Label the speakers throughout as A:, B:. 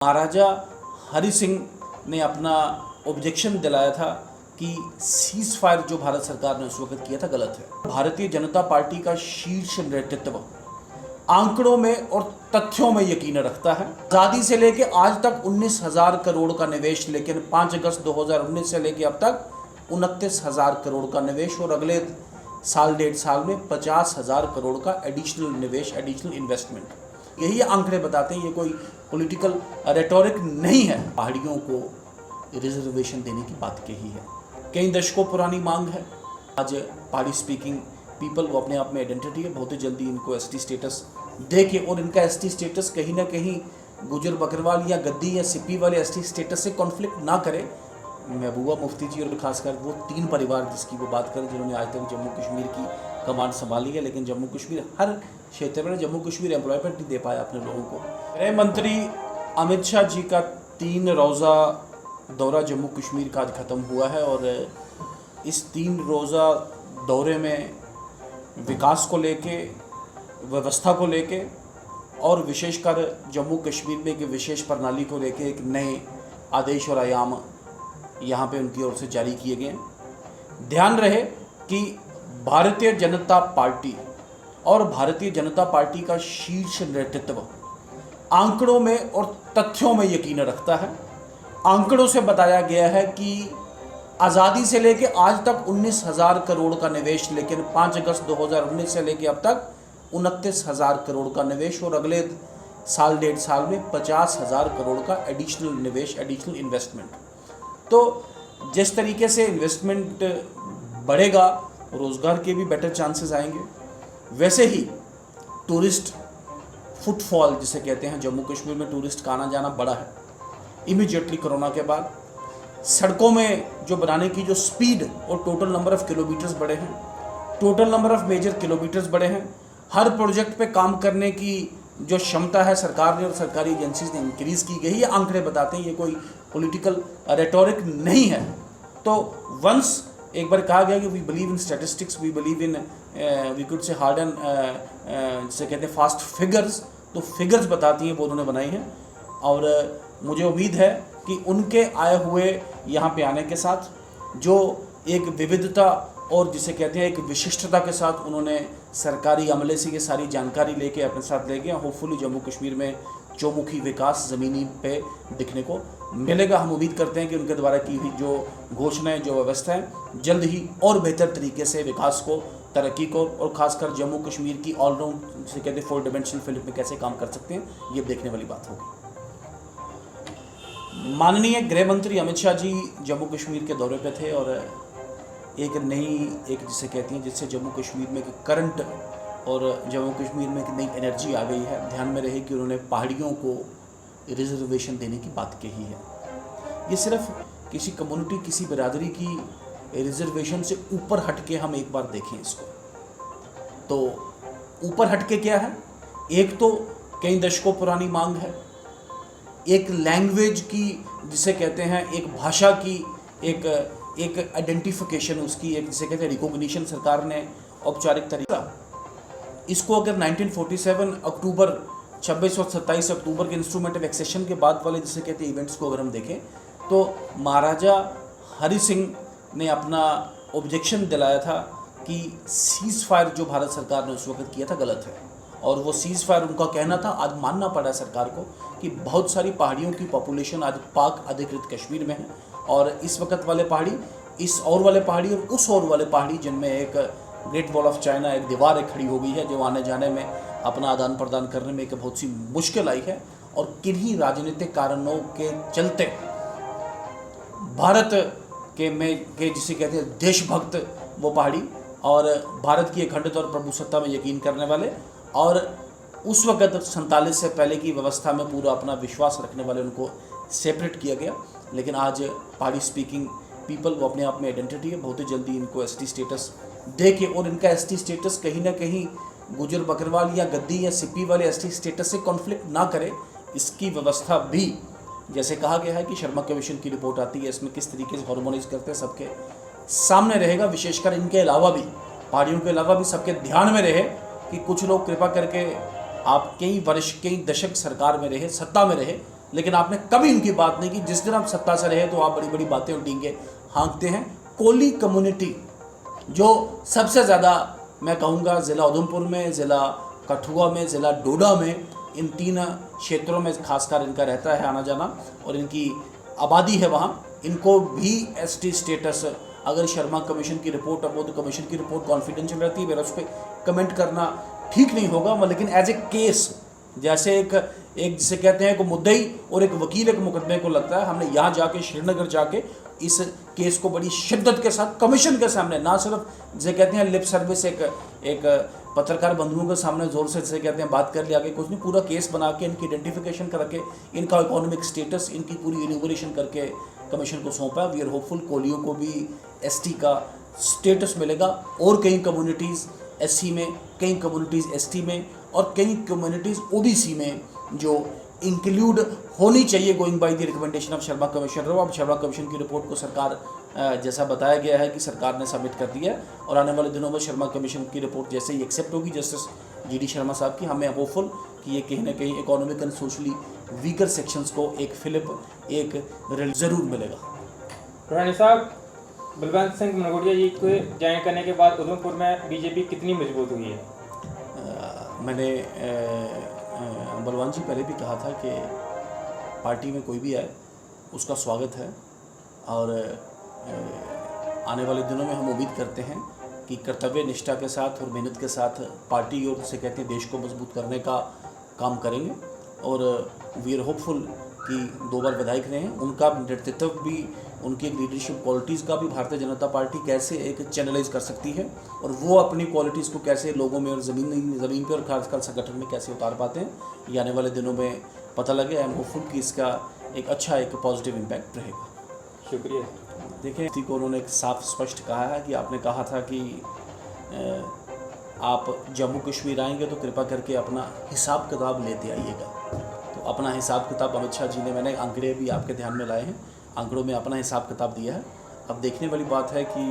A: महाराजा हरि सिंह ने अपना ऑब्जेक्शन दिलाया था कि सीज फायर जो भारत सरकार ने उस वक्त किया था गलत है। भारतीय जनता पार्टी का शीर्ष नेतृत्व आंकड़ों में और तथ्यों में यकीन रखता है। आज़ादी से लेके आज तक 19,000 करोड़ का निवेश, लेकिन 5 अगस्त 2019 से लेके अब तक 29,000 करोड़ का निवेश और अगले साल 1.5 साल में 50,000 करोड़ का एडिशनल निवेश, एडिशनल इन्वेस्टमेंट। यही आंकड़े बताते हैं, ये कोई पॉलिटिकल रेटोरिक नहीं है। पहाड़ियों को रिजर्वेशन देने की बात कही है, कई दशकों पुरानी मांग है। आज पहाड़ी स्पीकिंग पीपल वो अपने आप में आइडेंटिटी है, बहुत ही जल्दी इनको एसटी स्टेटस दे के, और इनका एसटी स्टेटस कहीं ना कहीं गुजर बकरवाल या गद्दी या सिप्पी वाले एसटी स्टेटस से कॉन्फ्लिक्ट ना करे। महबूबा मुफ्ती जी और खासकर वो 3 परिवार जिसकी वो बात करें, जिन्होंने आज तक जम्मू कश्मीर की कमांड संभाली है, लेकिन जम्मू कश्मीर हर क्षेत्र में जम्मू कश्मीर एम्प्लॉयमेंट नहीं दे पाया अपने लोगों को। गृह मंत्री अमित शाह जी का 3 रोज़ा दौरा जम्मू कश्मीर का आज ख़त्म हुआ है, और इस 3 रोज़ा दौरे में विकास को लेके, व्यवस्था को लेके और विशेषकर जम्मू कश्मीर में एक विशेष प्रणाली को लेके एक नए आदेश और आयाम यहाँ पे उनकी ओर से जारी किए गए। ध्यान रहे कि भारतीय जनता पार्टी और भारतीय जनता पार्टी का शीर्ष नेतृत्व आंकड़ों में और तथ्यों में यकीन रखता है। आंकड़ों से बताया गया है कि आज़ादी से लेके आज तक 19,000 करोड़ का निवेश, लेकिन 5 अगस्त 2019 से लेके अब तक 29,000 करोड़ का निवेश और अगले साल 1.5 साल में 50,000 करोड़ का एडिशनल निवेश, एडिशनल इन्वेस्टमेंट। तो जिस तरीके से इन्वेस्टमेंट बढ़ेगा, रोज़गार के भी बेटर चांसेस आएंगे। वैसे ही टूरिस्ट फुटफॉल जिसे कहते हैं, जम्मू कश्मीर में टूरिस्ट का आना जाना बढ़ा है इमीडिएटली कोरोना के बाद। सड़कों में जो बनाने की जो स्पीड और टोटल नंबर ऑफ़ किलोमीटर्स बढ़े हैं, total number of major kilometres बढ़े हैं। हर प्रोजेक्ट पे काम करने की जो क्षमता है सरकार ने और सरकारी एजेंसीज ने इंक्रीज़ की गई। ये आंकड़े बताते हैं, ये कोई पॉलिटिकल रेटोरिक नहीं है। तो वंस एक बार कहा गया कि we believe in statistics, we believe in we could say hard and जिसे कहते हैं फास्ट फिगर्स। तो फिगर्स बताती हैं वो उन्होंने बनाई हैं, और मुझे उम्मीद है कि उनके आए हुए यहाँ पे आने के साथ जो एक विविधता और जिसे कहते हैं एक विशिष्टता के साथ उन्होंने सरकारी अमले से ये सारी जानकारी लेके अपने साथ ले गए, होपफुली जम्मू कश्मीर में चौमुखी विकास ज़मीनी पे दिखने को मिलेगा। हम उम्मीद करते हैं कि उनके द्वारा की हुई जो घोषणाएं, जो व्यवस्था है, जल्द ही और बेहतर तरीके से विकास को, तरक्की को और ख़ासकर जम्मू कश्मीर की ऑलराउंड जिसे कहते हैं 4 डिमेंशनल फिल्म में कैसे काम कर सकते हैं, ये देखने वाली बात होगी। माननीय गृह मंत्री अमित शाह जी जम्मू कश्मीर के दौरे पे थे, और एक जिसे कहती हैं जिससे जम्मू कश्मीर में एक करंट और जम्मू कश्मीर में एक नई एनर्जी आ गई है। ध्यान में रहे कि उन्होंने पहाड़ियों को रिजर्वेशन देने की बात कही है। ये सिर्फ किसी कम्युनिटी, किसी बिरादरी की रिजर्वेशन से ऊपर हट के हम एक बार देखें इसको, तो ऊपर हट के क्या है? एक तो कई दशकों पुरानी मांग है, एक लैंग्वेज की जिसे कहते हैं, एक भाषा की एक आइडेंटिफिकेशन, उसकी एक जिसे कहते हैं रिकॉग्निशन सरकार ने औपचारिक तरीका। इसको अगर 1947 अक्टूबर 26 और 27 अक्टूबर के इंस्ट्रूमेंट ऑफ एक्सेशन के बाद वाले जिसे कहते हैं इवेंट्स को अगर हम देखें, तो महाराजा हरि सिंह ने अपना ऑब्जेक्शन दिलाया था कि सीज फायर जो भारत सरकार ने उस वक्त किया था गलत है। और वो सीज फायर उनका कहना था, आज मानना पड़ा सरकार को कि बहुत सारी पहाड़ियों की पॉपुलेशन आज पाक अधिकृत कश्मीर में है, और इस वक्त वाले पहाड़ी, इस और वाले पहाड़ी और उस और वाले पहाड़ी, जिनमें एक ग्रेट वॉल ऑफ चाइना, एक दीवार एक खड़ी हो गई है, जो आने जाने में, अपना आदान प्रदान करने में एक बहुत सी मुश्किल आई है। और किन्हीं राजनीतिक कारणों के चलते भारत के जिसे कहते हैं देशभक्त वो पहाड़ी, और भारत की अखंडता और प्रभुसत्ता में यकीन करने वाले, और उस वक्त 47 से पहले की व्यवस्था में पूरा अपना विश्वास रखने वाले, उनको सेपरेट किया गया। लेकिन आज पहाड़ी स्पीकिंग पीपल वो अपने आप में आइडेंटिटी है, बहुत ही जल्दी इनको एसटी स्टेटस दे के, और इनका एसटी स्टेटस कहीं ना कहीं गुजर बकरवाल या गद्दी या सिप्पी वाले एसटी स्टेटस से कॉन्फ्लिक्ट ना करे, इसकी व्यवस्था भी, जैसे कहा गया है कि शर्मा कमीशन की रिपोर्ट आती है, इसमें किस तरीके से हार्मोनाइज करते हैं, सबके सामने रहेगा। विशेषकर इनके अलावा भी, पहाड़ियों के अलावा भी सबके ध्यान में रहे कि कुछ लोग कृपा करके आप कई वर्ष कई दशक सरकार में रहे, सत्ता में रहे, लेकिन आपने कभी उनकी बात नहीं की। जिस दिन आप सत्ता से रहे तो आप बड़ी बड़ी बातें और डींगे हाँकते हैं। कोली कम्युनिटी जो सबसे ज़्यादा मैं कहूँगा ज़िला उधमपुर में, ज़िला कठुआ में, ज़िला डोडा में, इन 3 क्षेत्रों में खासकर इनका रहता है आना जाना और इनकी आबादी है वहाँ, इनको भी एसटी स्टेटस, अगर शर्मा कमीशन की रिपोर्ट, अब वो तो कमीशन की रिपोर्ट कॉन्फिडेंशियल रहती है, मेरा उस पर कमेंट करना ठीक नहीं होगा, लेकिन एज ए केस जैसे एक जिसे कहते हैं को मुद्दई और एक वकील एक मुकदमे को लगता है, हमने यहाँ जाके श्रीनगर जाके इस केस को बड़ी शिद्दत के साथ कमीशन के सामने, ना सिर्फ जिसे कहते हैं लिप सर्विस एक पत्रकार बंधुओं के सामने ज़ोर से जिसे कहते हैं बात कर लिया कि कुछ नहीं, पूरा केस बना के इनकी आइडेंटिफिकेशन करके इनका इकोनॉमिक स्टेटस, इनकी पूरी इन्यूमरेशन करके कमीशन को सौंपा। वी आर होपफुल कोलियों को भी एसटी का स्टेटस मिलेगा और कई कम्युनिटीज़ एससी में, कई कम्युनिटीज़ एसटी में और कई कम्युनिटीज़ ओबीसी में जो इंक्लूड होनी चाहिए going by the recommendation of Sharma commission. अब शर्मा कमीशन की रिपोर्ट को सरकार जैसा बताया गया है कि सरकार ने सबमिट कर दिया है और आने वाले दिनों में शर्मा कमीशन की रिपोर्ट जैसे ही एक्सेप्ट होगी जस्टिस जीडी शर्मा साहब की, हमें होपफुल कि ये कहीं ना कहीं economic and socially weaker sections को एक फिलिप एक ज़रूर मिलेगा।
B: रानी साहब, बलवंत सिंह मनगोटिया जी को ज्वाइन करने के बाद उधमपुर में बीजेपी कितनी मजबूत हुई है?
A: मैंने बलवंत जी पहले भी कहा था कि पार्टी में कोई भी आए उसका स्वागत है और आने वाले दिनों में हम उम्मीद करते हैं कि कर्तव्य निष्ठा के साथ और मेहनत के साथ पार्टी और जिसे कहते हैं देश को मजबूत करने का काम करेंगे और वी आर होपफुल कि 2 बार विधायक रहे हैं, उनका नेतृत्व भी, उनकी एक लीडरशिप क्वालिटीज़ का भी भारतीय जनता पार्टी कैसे एक चैनलाइज कर सकती है और वो अपनी क्वालिटीज़ को कैसे लोगों में और ज़मीन पे और खासकर संगठन में कैसे उतार पाते हैं, ये आने वाले दिनों में पता लगे। आई एम होपफुल कि इसका एक अच्छा एक पॉजिटिव इम्पैक्ट रहेगा।
B: शुक्रिया।
A: देखिए, इसी को उन्होंने एक साफ स्पष्ट कहा है कि आपने कहा था कि आप जम्मू कश्मीर आएंगे तो कृपा करके अपना हिसाब किताब लेते आइएगा। तो अपना हिसाब किताब अमित शाह जी ने, मैंने आंकड़े भी आपके ध्यान में लाए हैं, आंकड़ों में अपना हिसाब किताब दिया है। अब देखने वाली बात है कि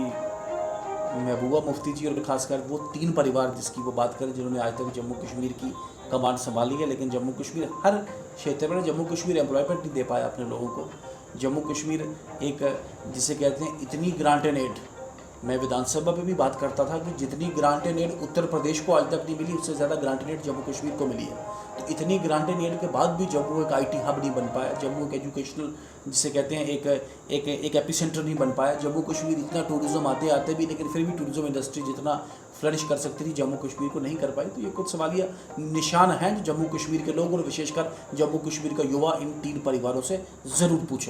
A: महबूबा मुफ्ती जी और खासकर वो 3 परिवार जिसकी वो बात करें जिन्होंने आज तक जम्मू कश्मीर की कमांड संभाली है, लेकिन जम्मू कश्मीर हर क्षेत्र में, जम्मू कश्मीर एम्प्लॉयमेंट नहीं दे पाया अपने लोगों को। जम्मू कश्मीर एक जिसे कहते हैं इतनी ग्रांट एंड एड, मैं विधानसभा पे भी बात करता था कि जितनी grant and aid Uttar Pradesh को आज तक नहीं मिली, उससे ज़्यादा grant and aid Jammu Kashmir को मिली है। तो इतनी ग्रांट एंड एड के बाद भी जम्मू एक आईटी हब नहीं बन पाया, जम्मू एक एजुकेशनल जिसे कहते हैं एक एपिसेंटर नहीं बन पाया। जम्मू कश्मीर इतना टूरिज़्म आते भी, लेकिन फिर भी टूरिज़्म इंडस्ट्री जितना फ्लरिश कर सकती थी जम्मू कश्मीर को नहीं कर पाई। तो ये कुछ सवालिया निशान हैं जो जम्मू कश्मीर के लोग और विशेषकर जम्मू कश्मीर का युवा इन 3 परिवारों से ज़रूर पूछे।